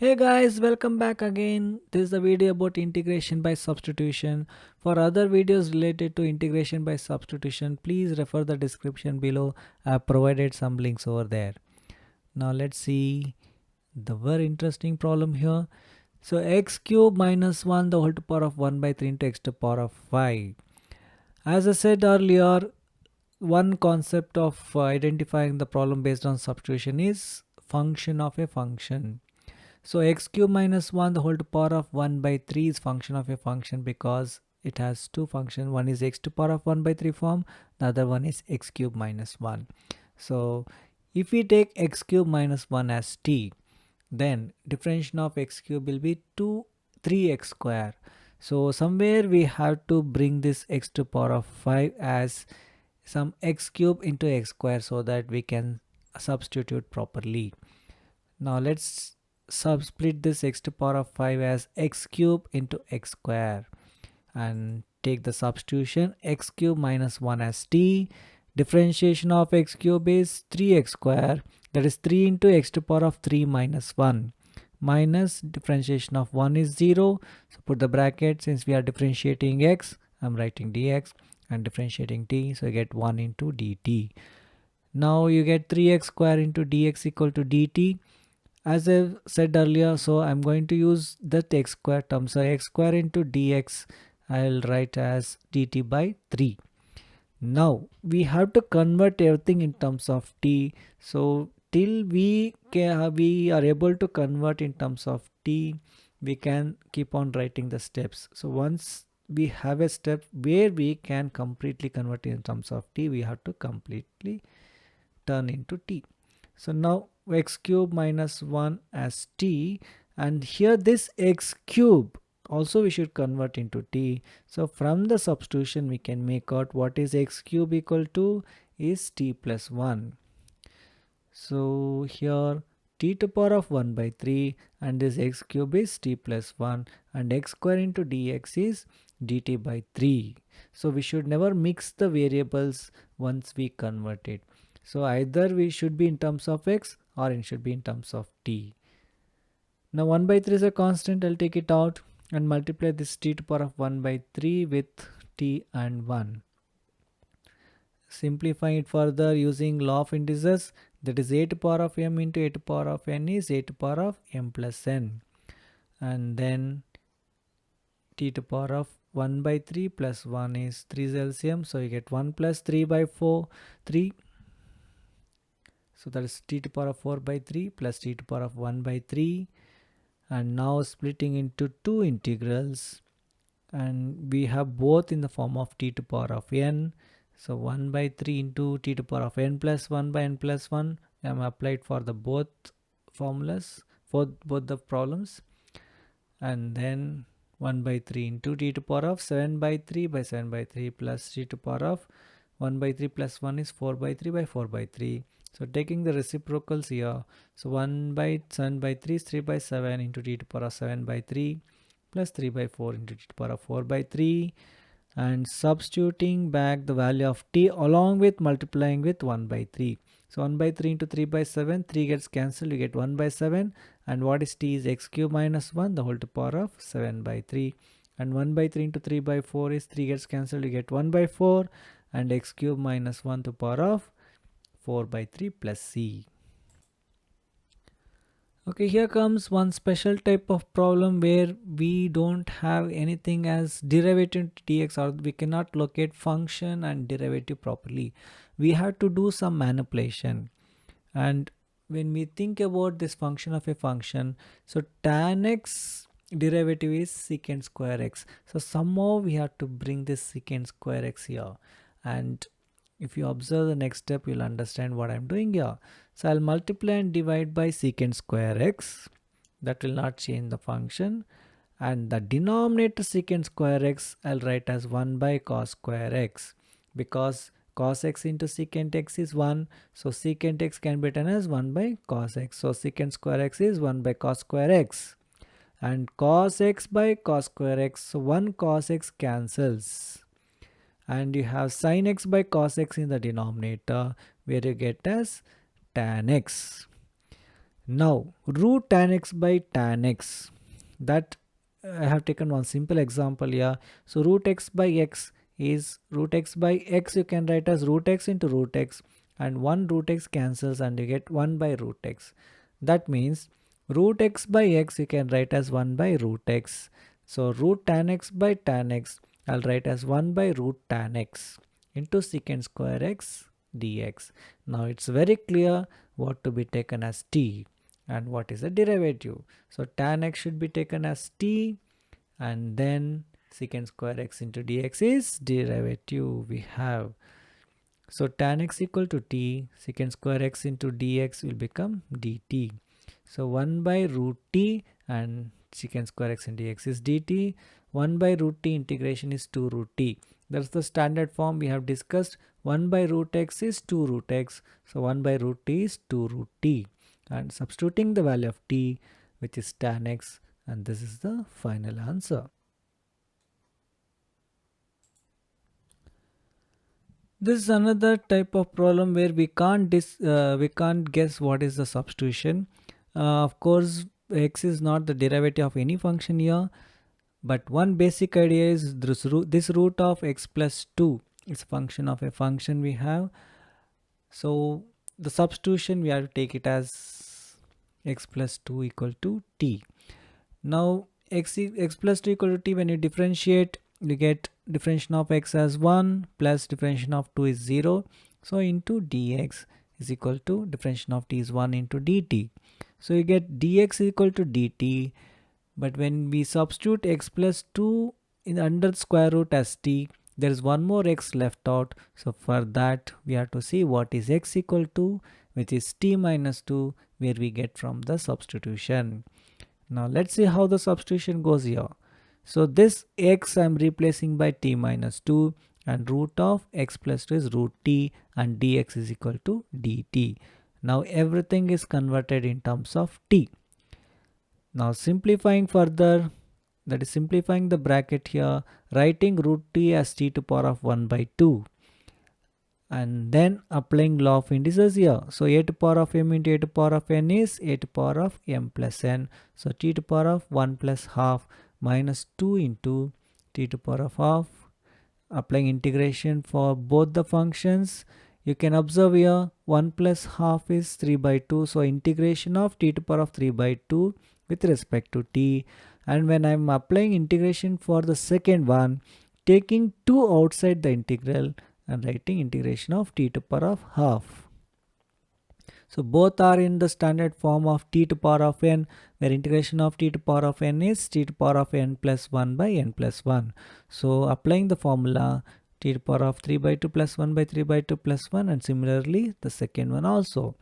Hey guys, welcome back again. This is a video about integration by substitution. For other videos related to integration by substitution, please refer the description below. I have provided some links over there. Now let's see the very interesting problem here. So x cube minus 1 the whole to power of 1 by 3 into x to the power of 5. As I said earlier, one concept of identifying the problem based on substitution is function of a function. So x cube minus 1 the whole to power of 1 by 3 is function of a function because it has two functions. One is x to power of 1 by 3 form, the other one is x cube minus 1. So if we take x cube minus 1 as t, then differentiation of x cube will be 3x square. So somewhere we have to bring this x to power of 5 as some x cube into x square so that we can substitute properly. Now let's subsplit this x to power of 5 as x cube into x square and take the substitution x cube minus 1 as t. Differentiation of x cube is 3x square, that is 3 into x to power of 3 minus 1, minus differentiation of 1 is 0, so put the bracket. Since we are differentiating x, I'm writing dx, and differentiating t, so you get 1 into dt. Now you get 3x square into dx equal to dt. As I said earlier, so I'm going to use that x square term. So x square into dx I'll write as dt by 3. Now we have to convert everything in terms of t. So till we are able to convert in terms of t, we can keep on writing the steps. So once we have a step where we can completely convert in terms of t, we have to completely turn into t. So now x cube minus 1 as t, and here this x cube also we should convert into t. So from the substitution we can make out what is x cube equal to is t plus 1. So here t to the power of 1 by 3 and this x cube is t plus 1 and x square into dx is dt by 3. So we should never mix the variables once we convert it. So either we should be in terms of x or it should be in terms of t. Now 1 by 3 is a constant. I'll take it out and multiply this t to the power of 1 by 3 with t and 1. Simplify it further using law of integers, that is a to the power of m into a to the power of n is a to the power of m plus n, and then t to the power of 1 by 3 plus 1 is 3's LCM, so you get 1 plus 3 by 4 3. So that is t to the power of 4 by 3 plus t to the power of 1 by 3, and now splitting into two integrals, and we have both in the form of t to the power of n. So 1 by 3 into t to the power of n plus 1 by n plus 1 I am applied for the both formulas for both the problems, and then 1 by 3 into t to the power of 7 by 3 by 7 by 3 plus t to the power of 1 by 3 plus 1 is 4 by 3 by 4 by 3. So taking the reciprocals here, so 1 by 7 by 3 is 3 by 7 into t to the power of 7 by 3 plus 3 by 4 into t to the power of 4 by 3, and substituting back the value of t along with multiplying with 1 by 3. So 1 by 3 into 3 by 7, 3 gets cancelled, you get 1 by 7, and what is t is x cube minus 1 the whole to the power of 7 by 3, and 1 by 3 into 3 by 4 is 3 gets cancelled, you get 1 by 4, and x cube minus 1 to the power of 4 by 3 plus c. Okay, here comes one special type of problem where we don't have anything as derivative dx, or we cannot locate function and derivative properly. We have to do some manipulation. And when we think about this function of a function, so tan x derivative is secant square x. So somehow we have to bring this secant square x here, and if you observe the next step you'll understand what I'm doing here. So I'll multiply and divide by secant square x, that will not change the function, and the denominator secant square x I'll write as 1 by cos square x, because cos x into secant x is 1, so secant x can be written as 1 by cos x, so secant square x is 1 by cos square x, and cos x by cos square x, so 1 cos x cancels, and you have sin x by cos x in the denominator, where you get as tan x. Now root tan x by tan x, that I have taken one simple example here. So root x by x is root x by x, you can write as root x into root x, and 1 root x cancels and you get 1 by root x. That means root x by x you can write as 1 by root x. So root tan x by tan x I'll write as 1 by root tan x into secant square x dx. Now it's very clear what to be taken as t and what is the derivative. So tan x should be taken as t, and then secant square x into dx is derivative we have. So tan x equal to t, secant square x into dx will become dt. So 1 by root t and secant square x into dx is dt. 1 by root t integration is 2 root t. That's the standard form we have discussed. 1 by root x is 2 root x. So 1 by root t is 2 root t. And substituting the value of t, which is tan x, and this is the final answer. This is another type of problem where we can't guess what is the substitution. Of course, x is not the derivative of any function here, but one basic idea is this root of x plus 2 is a function of a function we have. So the substitution we have to take it as x plus 2 equal to t. Now x plus 2 equal to t, when you differentiate you get differentiation of x as 1 plus differentiation of 2 is 0. So into dx is equal to differentiation of t is 1 into dt. So you get dx equal to dt, but when we substitute x plus 2 in under square root as t, there is one more x left out. So for that we have to see what is x equal to, which is t minus 2, where we get from the substitution. Now let's see how the substitution goes here. So this x I'm replacing by t minus 2, and root of x plus 2 is root t, and dx is equal to dt. Now everything is converted in terms of t. Now simplifying further, that is simplifying the bracket here, writing root t as t to the power of 1 by 2, and then applying law of indices here. So a to the power of m into a to the power of n is a to the power of m plus n. So t to the power of 1 plus half minus 2 into t to the power of half. Applying integration for both the functions, you can observe here 1 plus half is 3 by 2. So integration of t to the power of 3 by 2 with respect to t. And when I'm applying integration for the second one, taking 2 outside the integral and writing integration of t to the power of half. So both are in the standard form of t to the power of n, where integration of t to the power of n is t to the power of n plus 1 by n plus 1. So applying the formula, t to the power of 3 by 2 plus 1 by 3 by 2 plus 1, and similarly the second one also.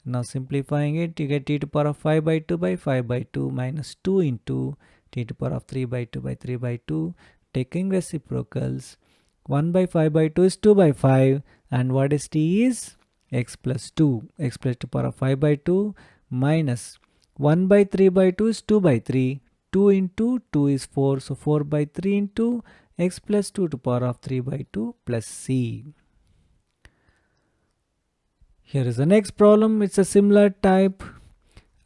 Now simplifying it, you get t to the power of 5 by 2 by 5 by 2 minus 2 into t to the power of 3 by 2 by 3 by 2. Taking reciprocals, 1 by 5 by 2 is 2 by 5, and what is t is x plus 2. X plus 2 power of 5 by 2 minus 1 by 3 by 2 is 2 by 3. 2 into 2 is 4. So 4 by 3 into x plus 2 to the power of 3 by 2 plus c. Here is the next problem. It's a similar type,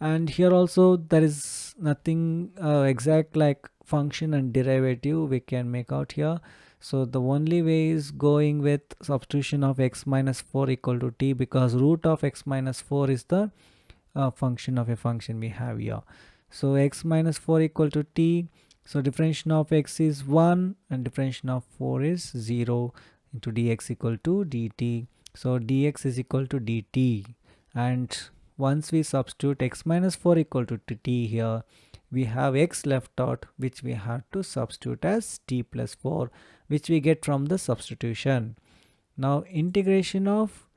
and here also there is nothing exact like function and derivative we can make out here. So the only way is going with substitution of x minus 4 equal to t, because root of x minus 4 is the function of a function we have here. So x minus 4 equal to t. So differentiation of x is 1 and differentiation of 4 is 0 into dx equal to dt. So dx is equal to dt, and once we substitute x minus 4 equal to t here, we have x left out, which we have to substitute as t plus 4, which we get from the substitution. Now integration of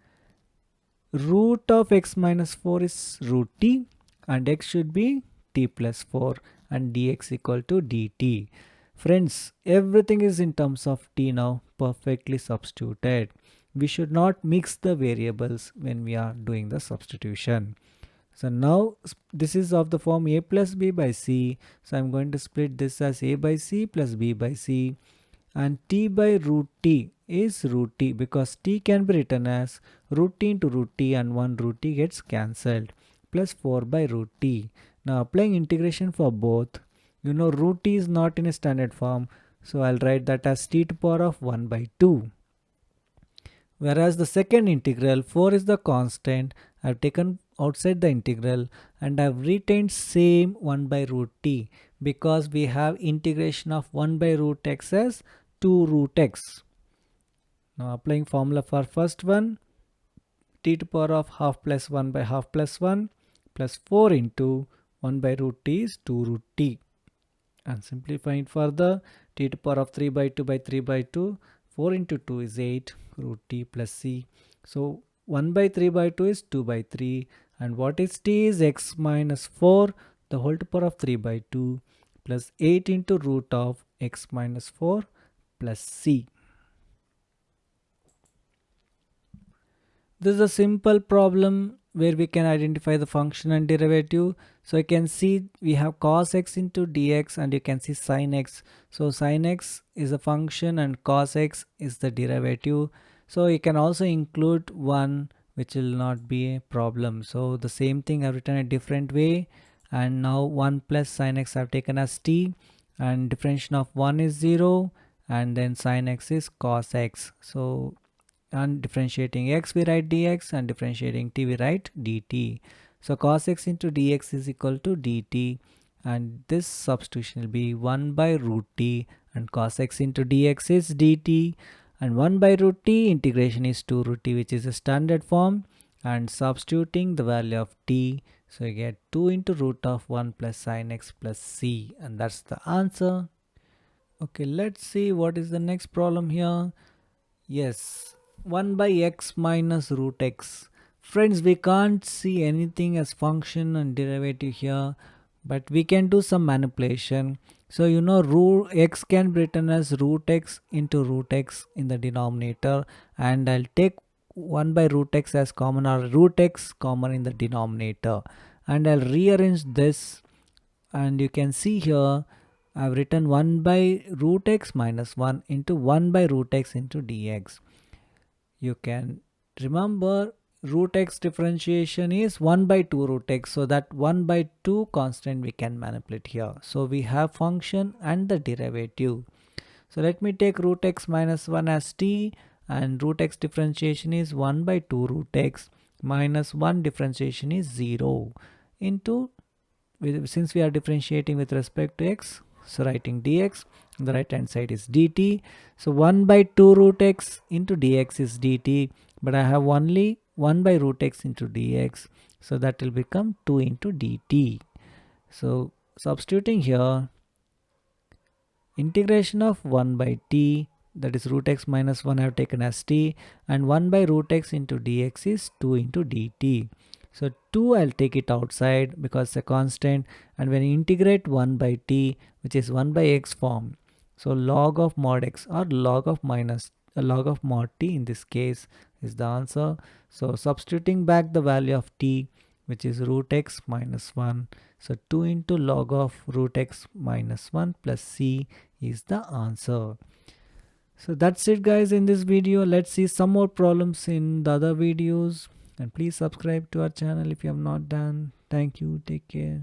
root of x minus 4 is root t, and x should be t plus 4, and dx equal to dt. Friends, everything is in terms of t now, perfectly substituted. We should not mix the variables when we are doing the substitution. So now this is of the form a plus b by c. So I'm going to split this as a by c plus b by c, and t by root t is root t, because t can be written as root t into root t, and one root t gets cancelled, plus 4 by root t. Now applying integration for both, you know root t is not in a standard form, so I'll write that as t to the power of 1 by 2. Whereas the second integral, 4 is the constant, I've taken outside the integral and I've retained same 1 by root t because we have integration of 1 by root x as 2 root x. Now applying formula for first one, t to the power of half plus 1 by half plus 1 plus 4 into 1 by root t is 2 root t. And simplifying further, t to the power of 3 by 2 by 3 by 2, 4 into 2 is 8 root t plus c. So 1 by 3 by 2 is 2 by 3, and what is t is x minus 4 the whole to the power of 3 by 2 plus 8 into root of x minus 4 plus c. This is a simple problem where we can identify the function and derivative. So you can see we have cos x into dx, and you can see sin x. So sin x is a function and cos x is the derivative. So you can also include 1, which will not be a problem. So the same thing I've written a different way, and now 1 plus sin x I've taken as t, and differentiation of 1 is 0, and then sin x is cos x. So and differentiating x we write dx, and differentiating t we write dt. So cos x into dx is equal to dt, and this substitution will be 1 by root t, and cos x into dx is dt, and 1 by root t integration is 2 root t, which is a standard form, and substituting the value of t, so you get 2 into root of 1 plus sin x plus c, and that's the answer. Okay, let's see what is the next problem here. Yes, 1 by x minus root x. Friends, we can't see anything as function and derivative here, but we can do some manipulation. So you know root x can be written as root x into root x in the denominator, and I'll take 1 by root x as common, or root x common in the denominator, and I'll rearrange this, and you can see here I've written 1 by root x minus 1 into 1 by root x into dx. You can remember root x differentiation is 1 by 2 root x, so that 1 by 2 constant we can manipulate here. So we have function and the derivative. So let me take root x minus 1 as t, and root x differentiation is 1 by 2 root x minus 1 differentiation is 0 into, since we are differentiating with respect to x, so writing dx, the right hand side is dt. So 1 by 2 root x into dx is dt, but I have only 1 by root x into dx, so that will become 2 into dt. So substituting here, integration of 1 by t, that is root x minus 1 I have taken as t, and 1 by root x into dx is 2 into dt. So 2 I'll take it outside because it's a constant, and when you integrate 1 by t, which is 1 by x form, so log of mod x or log of minus log of mod t in this case is the answer. So substituting back the value of t, which is root x minus 1, so 2 into log of root x minus 1 plus c is the answer. So that's it guys in this video. Let's see some more problems in the other videos, and please subscribe to our channel if you have not done. Thank you. Take care.